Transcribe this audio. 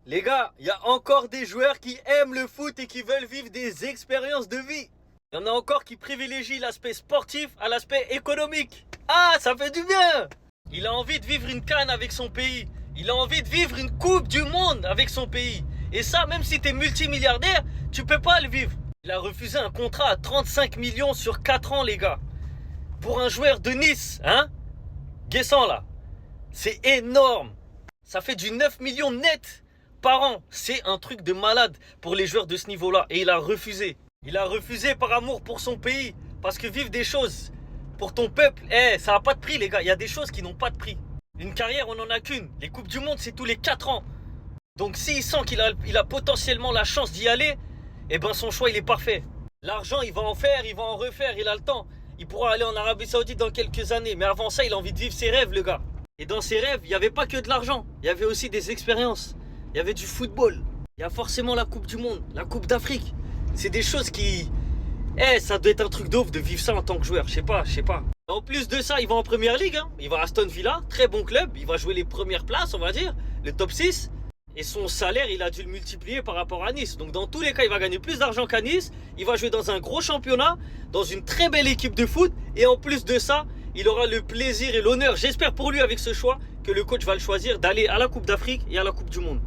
Les gars, il y a encore des joueurs qui aiment le foot et qui veulent vivre des expériences de vie. Il y en a encore qui privilégient l'aspect sportif à l'aspect économique. Ah, ça fait du bien. Il a envie de vivre une CAN avec son pays. Il a envie de vivre une Coupe du Monde avec son pays. Et ça, même si t'es multimilliardaire, tu peux pas le vivre. Il a refusé un contrat à 35 millions sur 4 ans, les gars. Pour un joueur de Nice, hein? Guessant là. C'est énorme. Ça fait du 9 millions net par an. C'est un truc de malade pour les joueurs de ce niveau-là. Et il a refusé. Il a refusé par amour pour son pays. Parce que vivre des choses pour ton peuple, ça n'a pas de prix, les gars. Il y a des choses qui n'ont pas de prix. Une carrière, on n'en a qu'une. Les Coupes du Monde, c'est tous les 4 ans. Donc s'il sent qu'il a potentiellement la chance d'y aller, eh ben son choix, il est parfait. L'argent, il va en faire, il va en refaire, il a le temps. Il pourra aller en Arabie Saoudite dans quelques années. Mais avant ça, il a envie de vivre ses rêves, le gars. Et dans ses rêves, il n'y avait pas que de l'argent. Il y avait aussi des expériences. Il y avait du football. Il y a forcément la Coupe du Monde, la Coupe d'Afrique. C'est des choses qui... ça doit être un truc d'ouf de vivre ça en tant que joueur. Je sais pas. En plus de ça, il va en Première Ligue. Il va à Aston Villa, très bon club. Il va jouer les premières places, on va dire. Le top 6. Et son salaire, il a dû le multiplier par rapport à Nice. Donc dans tous les cas, il va gagner plus d'argent qu'à Nice. Il va jouer dans un gros championnat, dans une très belle équipe de foot. Et en plus de ça, il aura le plaisir et l'honneur, j'espère pour lui avec ce choix, que le coach va le choisir d'aller à la Coupe d'Afrique et à la Coupe du Monde.